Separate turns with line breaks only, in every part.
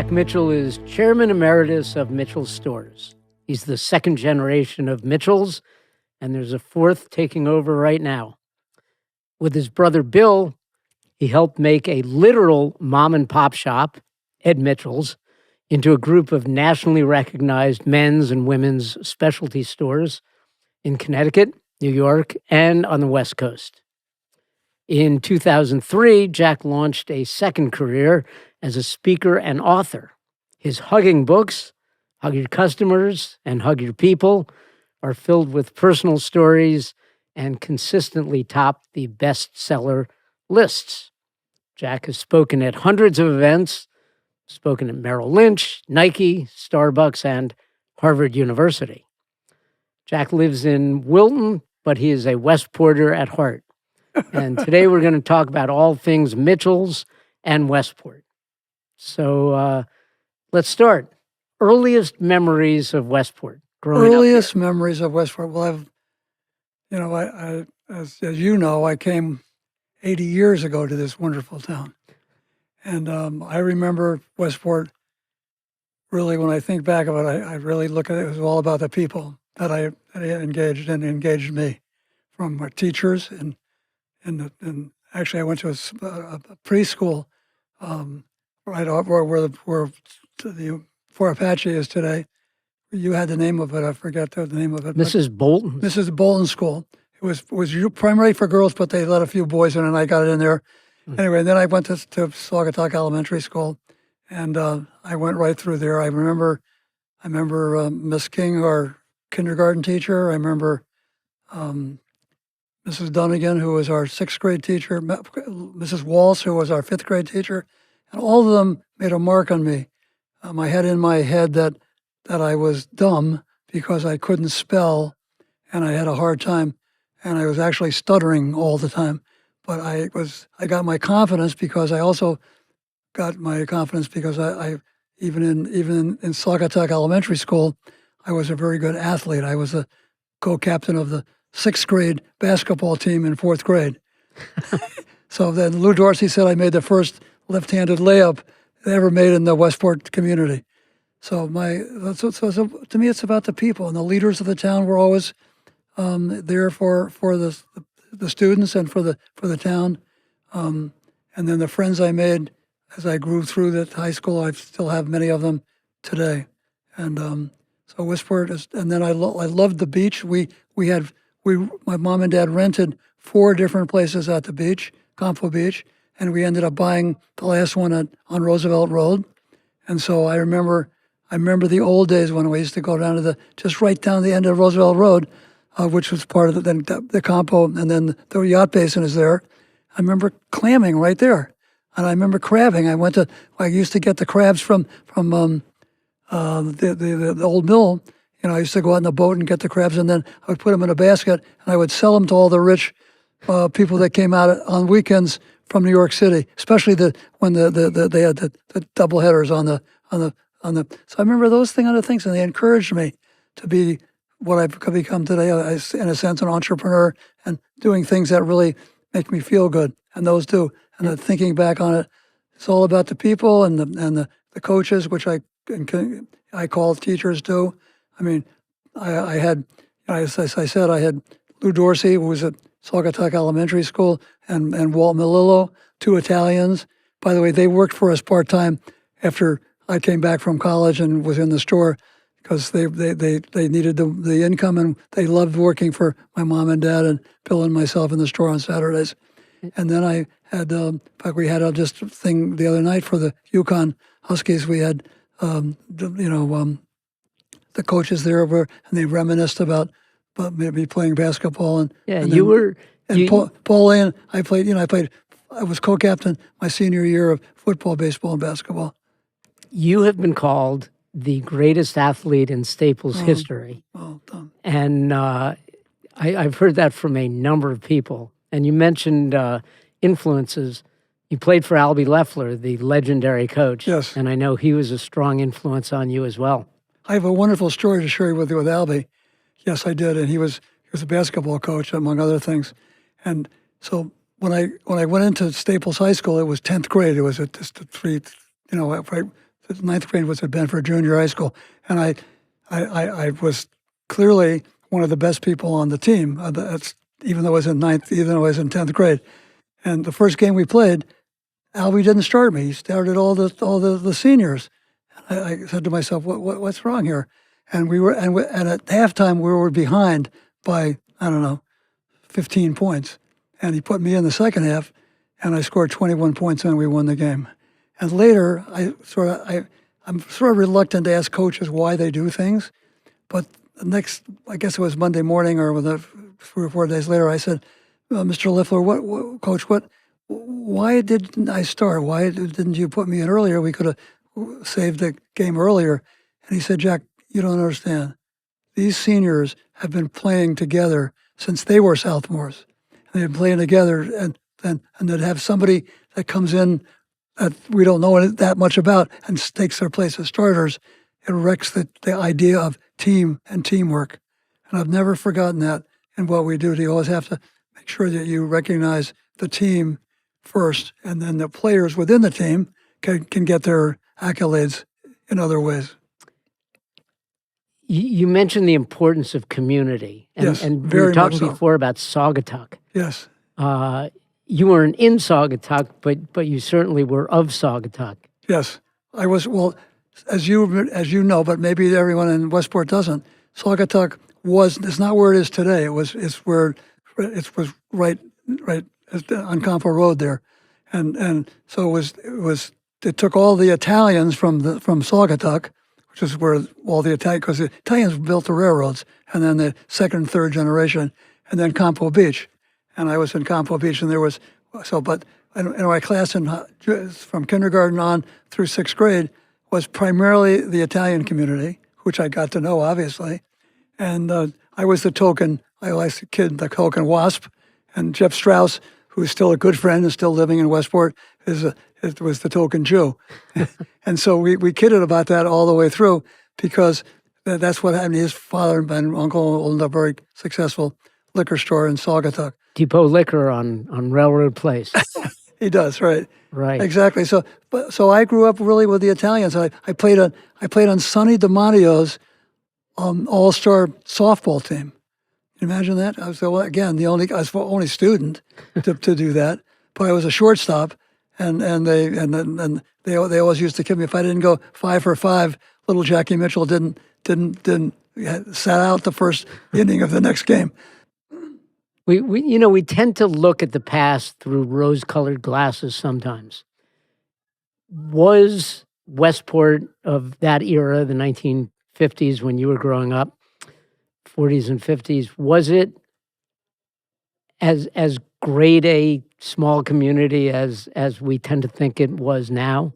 Jack Mitchell is chairman emeritus of Mitchell Stores. He's the second generation of Mitchells, and there's a fourth taking over right now. With his brother Bill, he helped make a literal mom and pop shop, Ed Mitchell's, into a group of nationally recognized men's and women's specialty stores in Connecticut, New York, and on the West Coast. In 2003, Jack launched a second career as a speaker and author. His Hugging books, Hug Your Customers and Hug Your People, are filled with personal stories and consistently top the bestseller lists. Jack has spoken at hundreds of events, spoken at Merrill Lynch, Nike, Starbucks, and Harvard University. Jack lives in Wilton, but he is a Westporter at heart. And today we're going to talk about all things Mitchell's and Westport. So let's start. Earliest memories of Westport growing up.
Earliest memories of Westport. Well, as you know, I came 80 years ago to this wonderful town. And I remember Westport, really, when I think back of it, I really look at it, it was all about the people that I engaged and engaged me, from our teachers. And actually, I went to a preschool right off where the Fort Apache is today. You had the name of it. I forget the name of it.
Mrs. Bolton.
Mrs. Bolton School. It was primarily for girls, but they let a few boys in, and I got it in there. Anyway, then I went to Saugatuck Elementary School, and I went right through there. I remember Miss King, our kindergarten teacher. I remember Mrs. Dunnigan, who was our sixth grade teacher, Mrs. Walsh, who was our fifth grade teacher, and all of them made a mark on me. I had in my head that I was dumb because I couldn't spell, and I had a hard time, and I was actually stuttering all the time. But I got my confidence because I also got my confidence because I even in Saugatuck Elementary School, I was a very good athlete. I was a co-captain of the sixth grade basketball team in fourth grade. So then Lou Dorsey said I made the first left-handed layup they ever made in the Westport community. So to me, it's about the people, and the leaders of the town were always there for the students and for the town. And then the friends I made as I grew through the high school, I still have many of them today. And so Westport is, and then I loved the beach. My mom and dad rented 4 different places at the beach, Comfort Beach, and we ended up buying the last one on Roosevelt Road. And so I remember the old days when we used to go down to just right down the end of Roosevelt Road, which was part of the Campo, and then the yacht basin is there. I remember clamming right there, and I remember crabbing. I used to get the crabs from the old mill. I used to go out in the boat and get the crabs, and then I would put them in a basket, and I would sell them to all the rich people that came out on weekends from New York City, especially when they had the double headers on the. So I remember those other things, and they encouraged me to be what I've become today, in a sense, an entrepreneur, and doing things that really make me feel good, and those do. And then thinking back on it, it's all about the people and the coaches, which I call teachers too. I mean, I had, as I said, I had Lou Dorsey, who was at Saugatuck Elementary School, and Walt Melillo, 2 Italians. By the way, they worked for us part-time after I came back from college and was in the store, because they needed the income, and they loved working for my mom and dad and Bill and myself in the store on Saturdays. And then I had, in fact, we had just a thing the other night for the Yukon Huskies. We had, the coaches there and they reminisced about maybe playing basketball. Paul Lane, I was co-captain my senior year of football, baseball, and basketball.
You have been called the greatest athlete in Staples history. And I've heard that from a number of people. And you mentioned influences. You played for Albie Leffler, the legendary coach.
Yes.
And I know he was a strong influence on you as well.
I have a wonderful story to share with Albie. Yes, I did. And he was a basketball coach, among other things. And so when I went into Staples High School, it was 10th grade. It was just a 3, right, ninth grade was at Bedford Junior High School, and I was clearly one of the best people on the team. That's even though I was in even though I was in 10th grade. And the first game we played, Albie didn't start me. He started all the seniors. And I said to myself, what's wrong here? And and at halftime we were behind by, I don't know, 15 points. And he put me in the second half, and I scored 21 points and we won the game. And later, I'm sort of reluctant to ask coaches why they do things, but the next, I guess it was Monday morning or 3 or 4 days later, I said, Mr. Liffler, Coach, why didn't I start? Why didn't you put me in earlier? We could have saved the game earlier. And he said, Jack, you don't understand. These seniors have been playing together since they were sophomores. And they've been playing together, and to have somebody that comes in that we don't know that much about and takes their place as starters, it wrecks the idea of team and teamwork. And I've never forgotten that in what we do. You always have to make sure that you recognize the team first, and then the players within the team can get their accolades in other ways.
You mentioned the importance of community.
Yes,
and we
very
were talking
much so.
before about Saugatuck.
Yes.
You weren't in Saugatuck, but you certainly were of Saugatuck.
Yes. I was, well, as you know, but maybe everyone in Westport doesn't, Saugatuck it's not where it is today. It was right on Campo Road there. And so it took all the Italians from Saugatuck, which is where all the because the Italians built the railroads, and then the second and third generation, and then Campo Beach. And I was in Campo Beach, and but my class from kindergarten on through sixth grade was primarily the Italian community, which I got to know, obviously. And I was the token WASP, and Jeff Strauss, who's still a good friend and still living in Westport, was the token Jew. And so we kidded about that all the way through, because that's what happened. His father and uncle owned a very successful liquor store in Saugatuck.
Depot Liquor on Railroad Place.
He does, right?
Right.
Exactly. So I grew up really with the Italians. I played on Sonny DiMattio's all-star softball team. Can you imagine that? I was the only student to do that, but I was a shortstop, and they always used to kid me if I didn't go 5 for 5. Little Jackie Mitchell didn't sat out the first inning of the next game.
We tend to look at the past through rose-colored glasses sometimes. Was Westport of that era, the 1950s, when you were growing up, 40s and 50s, was it as great a small community as we tend to think it was now?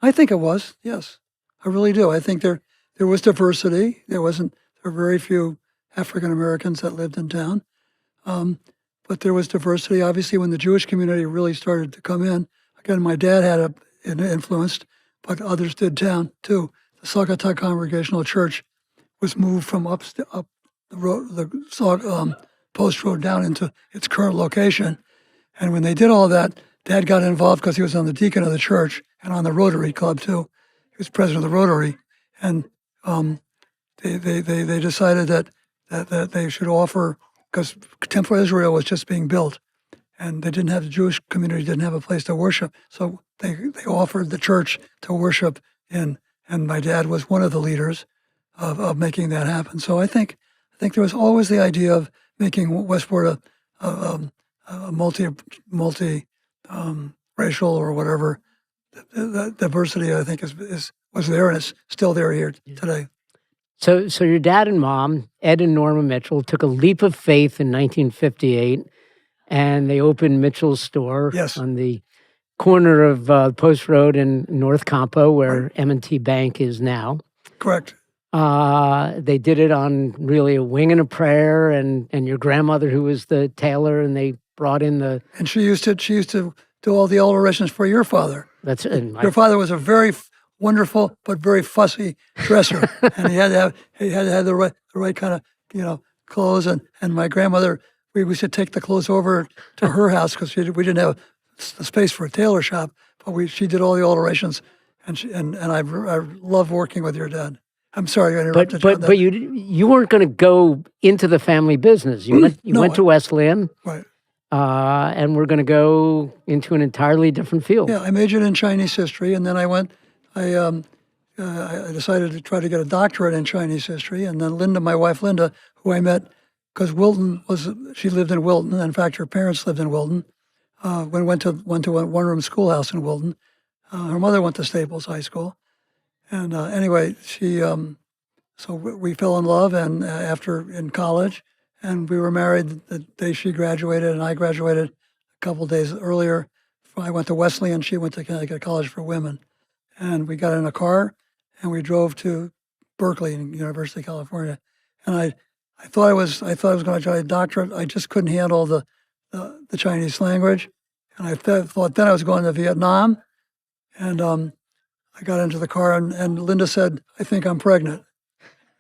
I think it was, yes. I really do. I think there was diversity. There were very few African Americans that lived in town. But there was diversity. Obviously, when the Jewish community really started to come in, again, my dad had an influenced, but others did too. The Saugatuck Congregational Church was moved from up the road, the Post Road, down into its current location. And when they did all that, Dad got involved because he was on the deacon of the church and on the Rotary Club too. He was president of the Rotary, and they decided that they should offer, because Temple Israel was just being built, and the Jewish community didn't have a place to worship, so they offered the church to worship in, and my dad was one of the leaders of making that happen. So I think there was always the idea of making Westport a multi racial or whatever. The diversity, I think, was there, and it's still there here today.
So your dad and mom, Ed and Norma Mitchell, took a leap of faith in 1958, and they opened Mitchell's store on the corner of Post Road and North Campo, where M&T Bank is now.
Correct.
They did it on really a wing and a prayer, and your grandmother, who was the tailor, and they brought in the...
And she used to do all the alterations for your father.
That's it.
Your father was a very wonderful but very fussy dresser, and he had to have the right kind of clothes. And my grandmother, we should take the clothes over to her house because we didn't have the space for a tailor shop. But she did all the alterations, and I love working with your dad. I'm sorry I interrupted you.
But you weren't going to go into the family business. You went to Wesleyan,
right.
And we're going to go into an entirely different field.
Yeah, I majored in Chinese history, and then I decided to try to get a doctorate in Chinese history. And then Linda, my wife Linda, who I met because she lived in Wilton. In fact, her parents lived in Wilton. Went to a one-room schoolhouse in Wilton. Her mother went to Staples High School. And anyway, so we fell in love, and after in college, and we were married the day she graduated, and I graduated a couple days earlier. I went to Wesleyan, she went to Connecticut College for Women, and we got in a car, and we drove to Berkeley, University of California. And I thought I was going to try a doctorate. I just couldn't handle the Chinese language, and I thought then I was going to Vietnam, and I got into the car, and Linda said, "I think I'm pregnant."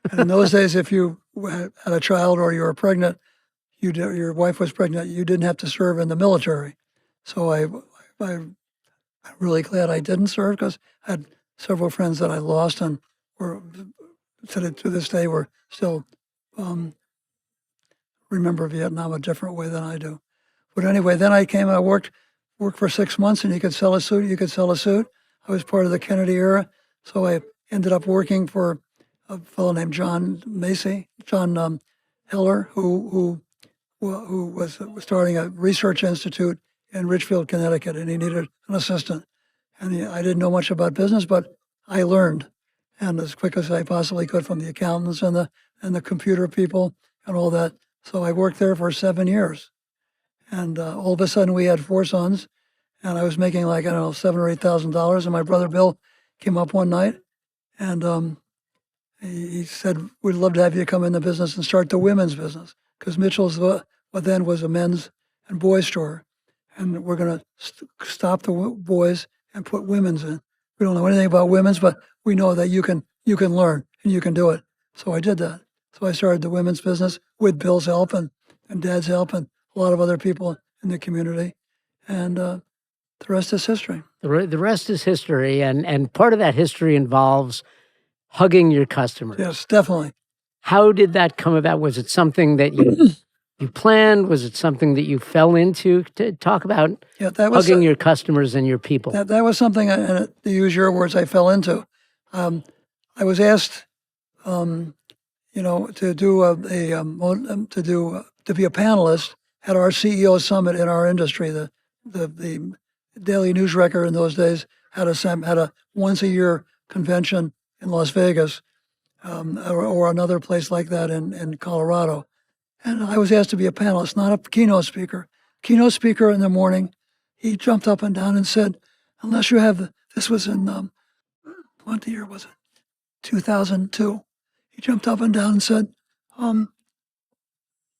And in those days, if you had a child or you were pregnant, your wife was pregnant, you didn't have to serve in the military. So I'm really glad I didn't serve, because I had several friends that I lost, and to this day we're still remember Vietnam a different way than I do. But anyway, then I worked for 6 months, and you could sell a suit. I was part of the Kennedy era, so I ended up working for a fellow named John Heller, who was starting a research institute in Ridgefield, Connecticut, and he needed an assistant. And I didn't know much about business, but I learned, and as quick as I possibly could, from the accountants and the computer people and all that. So I worked there for 7 years, and all of a sudden we had 4 sons, and I was making like, I don't know, $7,000 or $8,000. And my brother Bill came up one night, and he said, "We'd love to have you come in the business and start the women's business, because Mitchell's what then was a men's and boys store, and we're going to stop the boys and put women's in. We don't know anything about women's, but we know that you can learn and you can do it." So I did that. So I started the women's business with Bill's help and Dad's help and a lot of other people in the community, and the rest is history.
The rest is history, and part of that history involves hugging your customers.
Yes, definitely.
How did that come about? Was it something that you planned? Was it something that you fell into? To talk about hugging your customers and your people.
That was something, and to use your words, I fell into. I was asked, to be a panelist at our CEO summit in our industry. The Daily News Record in those days had a once a year convention in Las Vegas, or another place like that in Colorado. And I was asked to be a panelist, not a keynote speaker. Keynote speaker in the morning, he jumped up and down and said, "Unless you have this was in, what year was it? 2002. He jumped up and down and said,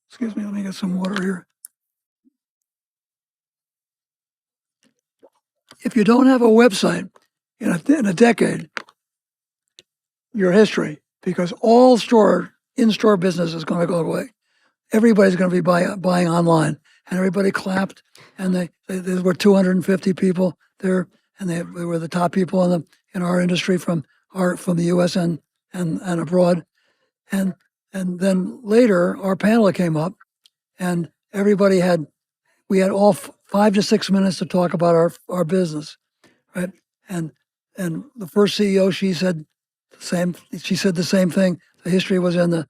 excuse me, let me get some water here. If you don't have a website in a decade, your history, because all in-store business is going to go away. Everybody's going to be buying online." And everybody clapped, and there were 250 people there, and they were the top people in our industry from the U.S. and abroad. And then later, our panel came up, and we had all 5 to 6 minutes to talk about our business, right? And the first CEO, she said the same thing. The history was in the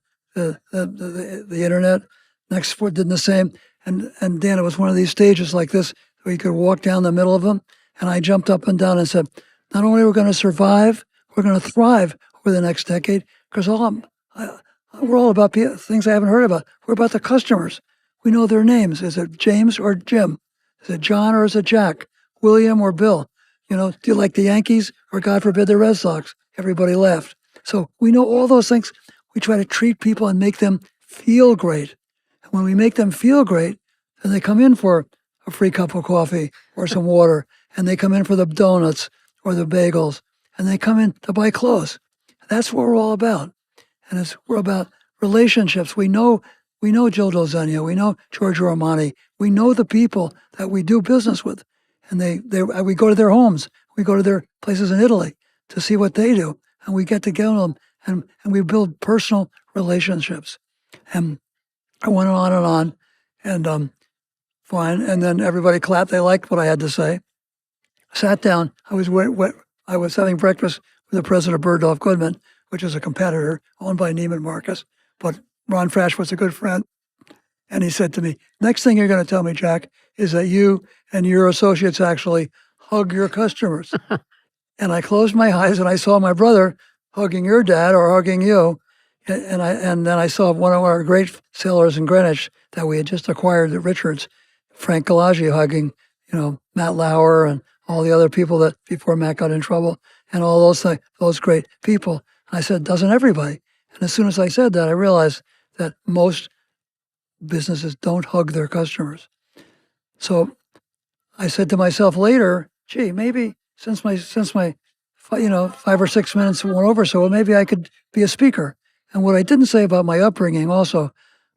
internet. Next one did the same. And Dan, it was one of these stages like this where you could walk down the middle of them. And I jumped up and down and said, "Not only are we going to survive, we're going to thrive over the next decade, because we're all about things I haven't heard about. We're about the customers. We know their names. Is it James or Jim? Is it John or is it Jack? William or Bill? Do you like the Yankees or, God forbid, the Red Sox?" Everybody laughed. So we know all those things. We try to treat people and make them feel great. And when we make them feel great, then they come in for a free cup of coffee or some water, and they come in for the donuts or the bagels, and they come in to buy clothes. That's what we're all about. And we're about relationships. We know Joe Dozenia, we know Giorgio Armani, we know the people that we do business with, and we go to their homes, we go to their places in Italy, to see what they do. And we get together and we build personal relationships. And I went on, and fine. And then everybody clapped. They liked what I had to say. Sat down. I was having breakfast with the president of Bergdorf Goodman, which is a competitor owned by Neiman Marcus. But Ron Frasch was a good friend. And he said to me, next thing you're going to tell me, Jack, is that you and your associates actually hug your customers. And I closed my eyes and I saw my brother hugging your dad or hugging you. And then I saw one of our great sailors in Greenwich that we had just acquired at Richards, Frank Galaggi, hugging, Matt Lauer and all the other people that before Matt got in trouble and all those great people. And I said, doesn't everybody? And as soon as I said that, I realized that most businesses don't hug their customers. So I said to myself later, gee, maybe since my 5 or 6 minutes went over, so maybe I could be a speaker. And what I didn't say about my upbringing also,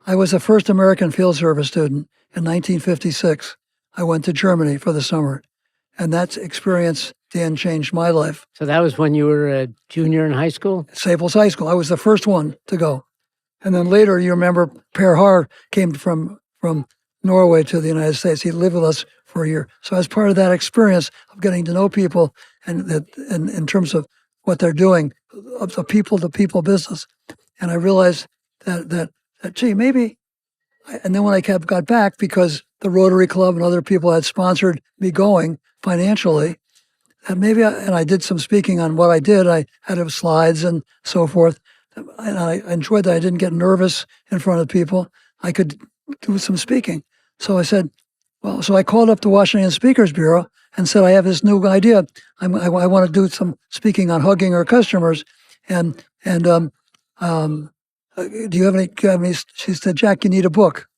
I was the first American field service student in 1956. I went to Germany for the summer. And that experience, Dan, changed my life.
So that was when you were a junior in high school?
Staples High School. I was the first one to go. And then later, you remember, Per Haar came from Norway to the United States. He lived with us for a year. So as part of that experience of getting to know people and in terms of what they're doing, of the people-to-people business, and I realized that gee, maybe. And then when I got back, because the Rotary Club and other people had sponsored me going financially, and maybe I did some speaking on what I did. I had slides and so forth. And I enjoyed that. I didn't get nervous in front of people. I could do some speaking. So I said, so I called up the Washington Speakers Bureau and said, I have this new idea. I want to do some speaking on hugging our customers. Do you have any? She said, Jack, you need a book.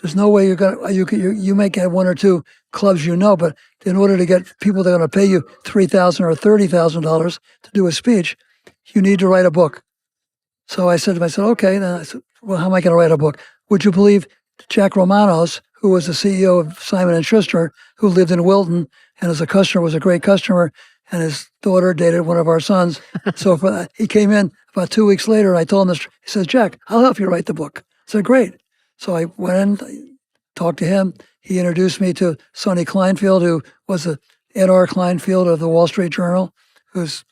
There's no way you may get one or two clubs, but in order to get people that are going to pay you $3,000 or $30,000 to do a speech, you need to write a book. So I said to myself, okay. Then I said, well, how am I going to write a book? Would you believe Jack Romanos, who was the CEO of Simon & Schuster, who lived in Wilton and as a customer was a great customer, and his daughter dated one of our sons. So he came in about 2 weeks later, and I told him this. He says, Jack, I'll help you write the book. I said, great. So I went in, talked to him. He introduced me to Sonny Kleinfield, who was the N.R. Kleinfield of the Wall Street Journal, the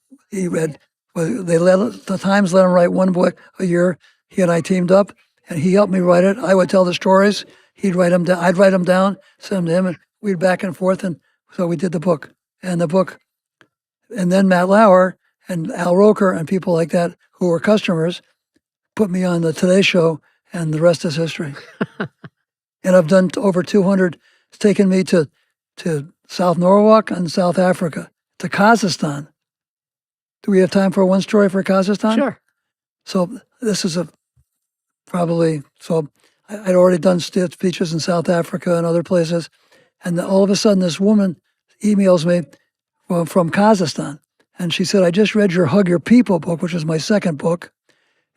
Times let him write one book a year. He and I teamed up, and he helped me write it. I would tell the stories. He'd write them down. I'd write them down, send them to him, and we'd back and forth. And so we did the book. And then Matt Lauer and Al Roker and people like that who were customers put me on the Today Show, and the rest is history. And I've done over 200. It's taken me to South Norwalk and South Africa, to Kazakhstan. Do we have time for one story for Kazakhstan?
Sure.
So this is I'd already done speeches in South Africa and other places. And all of a sudden this woman emails me from Kazakhstan. And she said, I just read your Hug Your People book, which is my second book.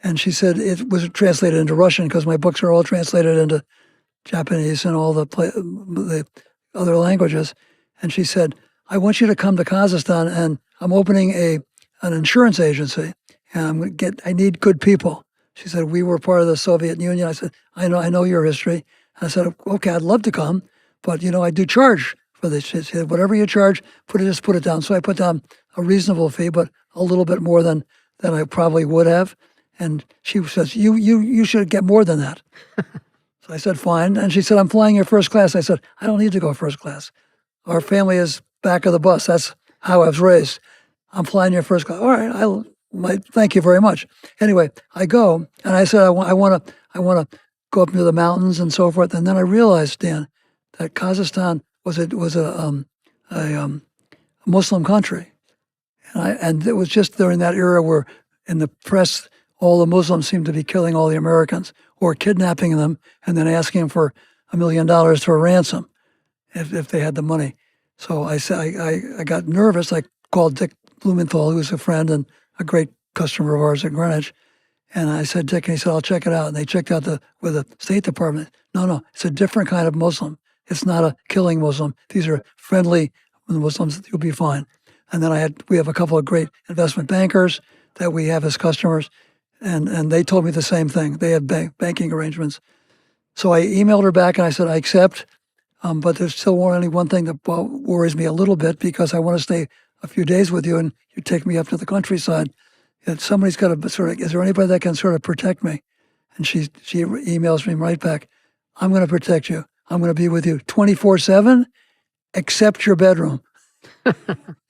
And she said it was translated into Russian because my books are all translated into Japanese and all the other languages. And she said, I want you to come to Kazakhstan, and I'm opening an insurance agency, and I need good people. She said, we were part of the Soviet Union. I said, I know your history. And I said, okay, I'd love to come, but I do charge for this. She said, whatever you charge, just put it down. So I put down a reasonable fee, but a little bit more than I probably would have. And she says, you should get more than that. So I said, fine. And she said, I'm flying you first class. I said, I don't need to go first class. Our family is back of the bus. That's how I was raised. I'm flying you first class. All right, thank you very much. Anyway, I go, and I said, I want to go up into the mountains and so forth. And then I realized, Dan, that Kazakhstan was a Muslim country. And it was just during that era where in the press, all the Muslims seemed to be killing all the Americans or kidnapping them and then asking them for $1 million for a ransom if they had the money. So I said, I got nervous. I called Dick Blumenthal, who's a friend and a great customer of ours at Greenwich. And I said, Dick, and he said, I'll check it out. And they checked out with the State Department. No, it's a different kind of Muslim. It's not a killing Muslim. These are friendly Muslims. You'll be fine. And then we have a couple of great investment bankers that we have as customers, and they told me the same thing. They had banking arrangements. So I emailed her back and I said, I accept, but there's still only one thing that worries me a little bit, because I want to stay a few days with you and you take me up to the countryside. And somebody's got to is there anybody that can sort of protect me? And she emails me right back, I'm going to protect you. I'm going to be with you 24/7, except your bedroom.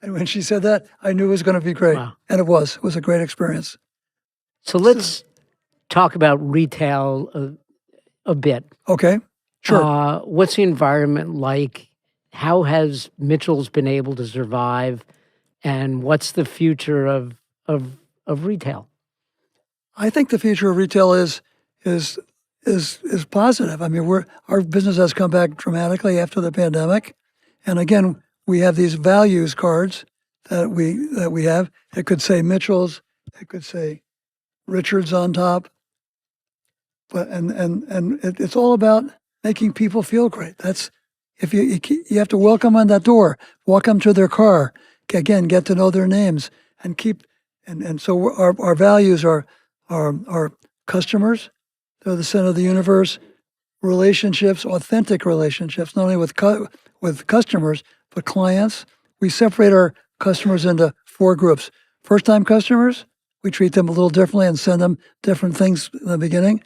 And when she said that, I knew it was going to be great.
Wow.
And it was. It was a great experience.
So let's talk about retail a bit.
Okay, sure.
What's the environment like? How has Mitchell's been able to survive? And what's the future of retail?
I think the future of retail is positive. I mean, our business has come back dramatically after the pandemic, and again, we have these values cards that we have. It could say Mitchell's, it could say Richard's on top, but it's all about making people feel great. That's if you have to welcome on that door, walk them to their car, again, get to know their names, and keep and so our values are customers. They're the center of the universe. Relationships, authentic relationships, not only with customers but clients. We separate our customers into 4 groups. First-time customers, we treat them a little differently and send them different things in the beginning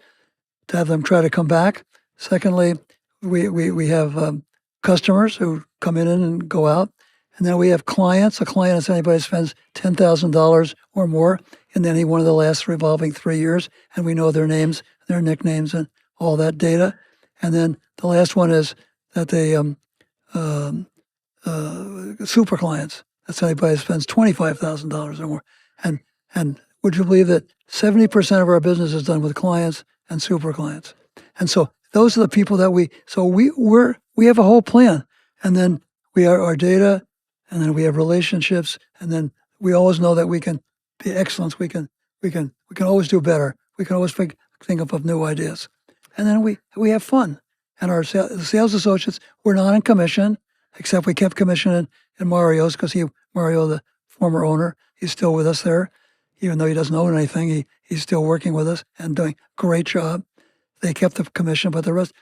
to have them try to come back. Secondly, we have customers who come in and go out. And then we have clients. A client is anybody who spends $10,000 or more in any one of the last revolving 3 years, and we know their names, their nicknames, and all that data. And then the last one is that they super clients. That's anybody who spends $25,000 or more. And would you believe that 70% of our business is done with clients and super clients? And so those are the people that we have a whole plan. And then we are our data, and then we have relationships, and then we always know that we can be excellence. We can always do better. We can always think of new ideas. And then we have fun. And our sales associates, we're not in commission, except we kept commission in Mario's, because Mario, the former owner, he's still with us there. Even though he doesn't own anything, he's still working with us and doing a great job. They kept the commission, but the rest,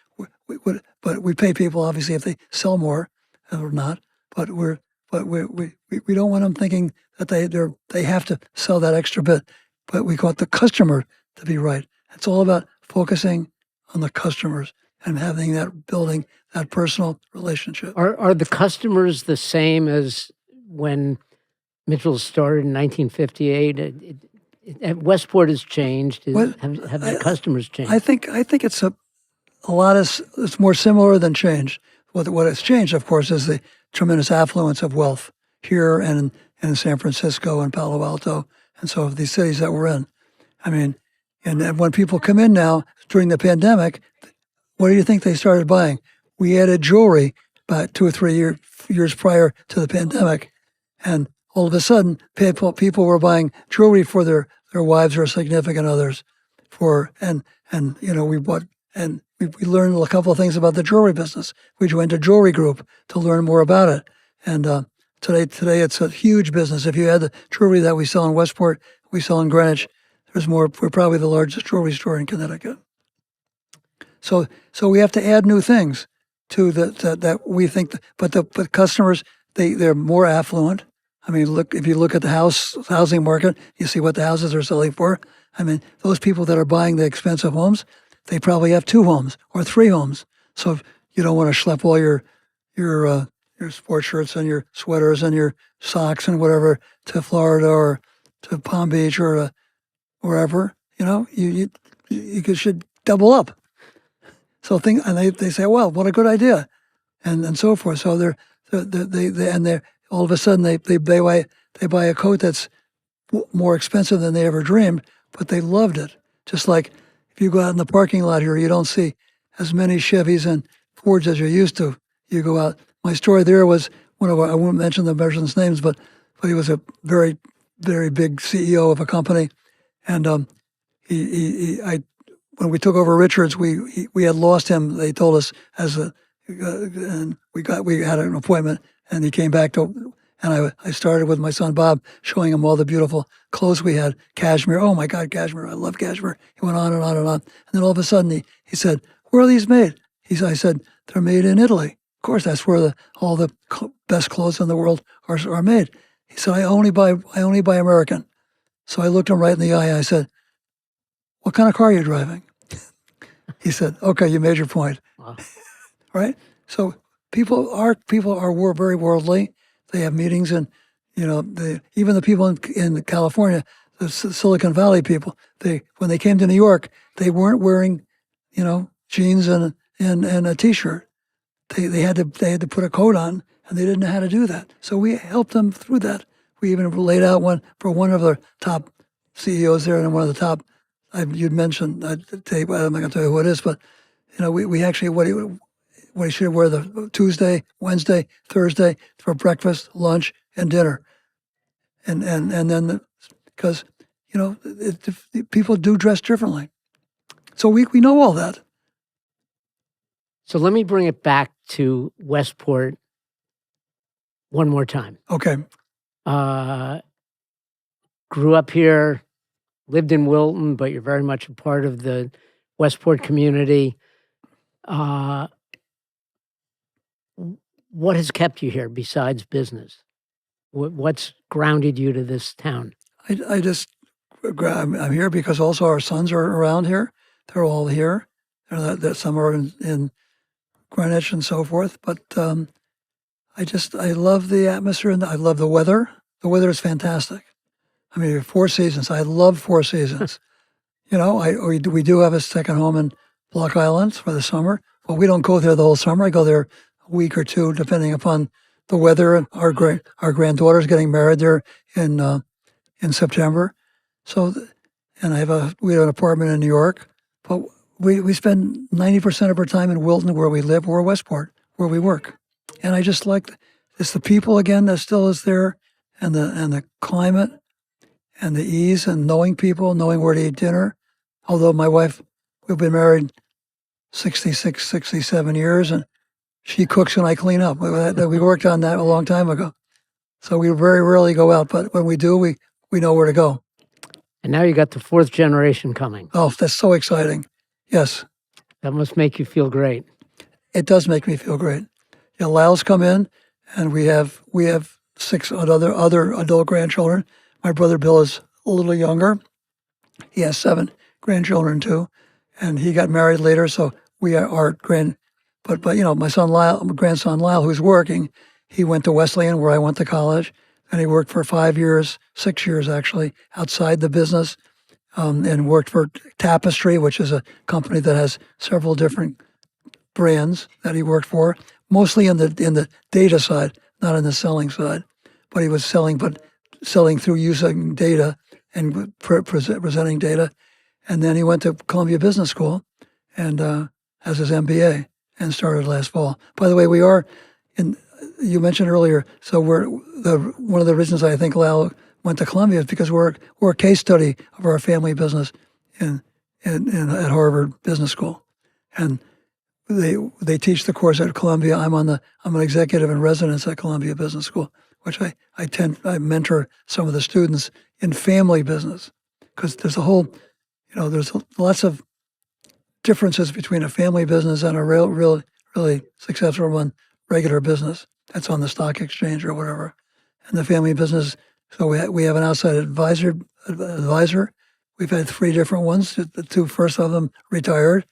but we pay people obviously if they sell more or not. But we don't want them thinking that they have to sell that extra bit. But we want the customer to be right. It's all about focusing on the customers and building that personal relationship.
Are the customers the same as when Mitchell started in 1958? Westport has changed. Have the customers changed?
I think it's it's more similar than changed. What has changed, of course, is the tremendous affluence of wealth here and in San Francisco and Palo Alto, and so these cities that we're in. I mean, and when people come in now during the pandemic, what do you think they started buying? We added jewelry about 2 or 3 years prior to the pandemic, and all of a sudden, people were buying jewelry for their wives or significant others. We bought and we learned a couple of things about the jewelry business. We joined a jewelry group to learn more about it, and today it's a huge business. If you add the jewelry that we sell in Westport, we sell in Greenwich, there's more. We're probably the largest jewelry store in Connecticut. So we have to add new things to that we think. But customers, they're more affluent. I mean, if you look at the housing market, you see what the houses are selling for. I mean, those people that are buying the expensive homes, they probably have 2 homes or 3 homes. So if you don't want to schlep all your sports shirts and your sweaters and your socks and whatever to Florida or to Palm Beach or wherever, you should double up. So they say, well, what a good idea, and so forth. So they're all of a sudden they buy a coat that's more expensive than they ever dreamed, but they loved it. Just like if you go out in the parking lot here, you don't see as many Chevys and Fords as you used to. You go out. My story there was I won't mention the person's names, but he was a very, very big CEO of a company, and when we took over Richards, we had lost him. They told us and we had an appointment, and he came back And I started with my son Bob, showing him all the beautiful clothes we had. Cashmere, oh my God, cashmere, I love cashmere. He went on and on and on. And then all of a sudden he said, where are these made? I said, they're made in Italy. Of course, that's where all the best clothes in the world are made. He said, I only buy American. So I looked him right in the eye and I said, what kind of car are you driving? He said, okay, you made your point.
Wow.
Right? So people are very worldly. They have meetings, and even the people in California, the Silicon Valley people, when they came to New York, they weren't wearing, jeans and a T-shirt. They had to put a coat on, and they didn't know how to do that. So we helped them through that. We even laid out one for one of the top CEOs there, and one of the top. You'd mentioned. I'm not going to tell you who it is, but we actually what he should wear the Tuesday, Wednesday, Thursday for breakfast, lunch, and dinner, and then because people do dress differently, so we know all that.
So let me bring it back to Westport one more time.
Okay.
Grew up here, lived in Wilton, but you're very much a part of the Westport community. What has kept you here besides business? What's grounded you to this town?
I'm here because also our sons are around here. They're all here. Some are in Greenwich and so forth. But I love the atmosphere, and I love the weather. The weather is fantastic. I mean, 4 seasons. I love 4 seasons. We do have a second home in Block Island for the summer. Well, we don't go there the whole summer. I go there a week or two, depending upon the weather. And our granddaughter's getting married there in September. So, and we have an apartment in New York, but we spend 90% of our time in Wilton, where we live, or Westport, where we work. And I just like it's the people again that still is there, and the climate, and the ease, and knowing people, knowing where to eat dinner. Although my wife, we've been married 66, 67 years, and she cooks and I clean up. We worked on that a long time ago. So we very rarely go out, but when we do, we know where to go.
And now you got the 4th generation coming.
Oh, that's so exciting. Yes.
That must make you feel great.
It does make me feel great. Lyle's come in, and we have 6 other adult grandchildren. My brother Bill is a little younger. He has 7 grandchildren too, and he got married later. So we are but my grandson Lyle, who's working, he went to Wesleyan, where I went to college, and he worked for 5 years, 6 years actually, outside the business, and worked for Tapestry, which is a company that has several different brands that he worked for, mostly in the data side, not in the selling side. But he was selling through using data and presenting data. And then he went to Columbia Business School and has his MBA and started last fall. By the way, you mentioned earlier, so one of the reasons I think Lyle went to Columbia is because we're a case study of our family business at Harvard Business School. And they teach the course at Columbia. I'm an executive in residence at Columbia Business School, which I mentor some of the students in family business, because there's there's lots of differences between a family business and a really successful one, regular business that's on the stock exchange or whatever. And the family business, so we have an outside advisor. We've had 3 different ones. The 2 first of them retired,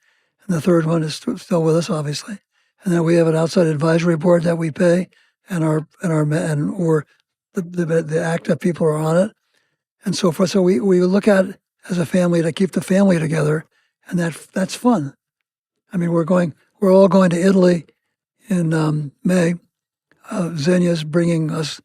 and the 3rd one is still with us, obviously. And then we have an outside advisory board that we pay, or the active people are on it, and so forth. So we look at it as a family to keep the family together, and that's fun. I mean, we're all going to Italy in May. Xenia's bringing us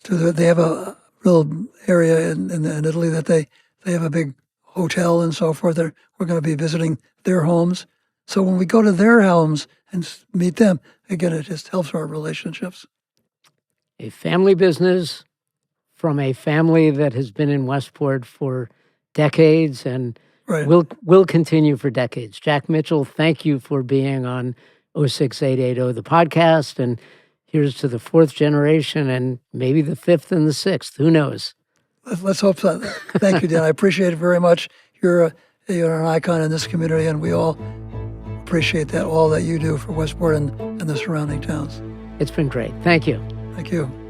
they have a little area in Italy that they have a big hotel and so forth. We're going to be visiting their homes. So when we go to their homes and meet them, again, it just helps our relationships.
A family business from a family that has been in Westport for decades and
right.
will continue for decades. Jack Mitchell, thank you for being on 06880, the podcast. And here's to the fourth generation and maybe the fifth and the sixth. Who knows?
Let's hope so. Thank you, Dan. I appreciate it very much. You're an icon in this community, and we all appreciate that, all that you do for Westport and the surrounding towns.
It's been great. Thank you.
Thank you.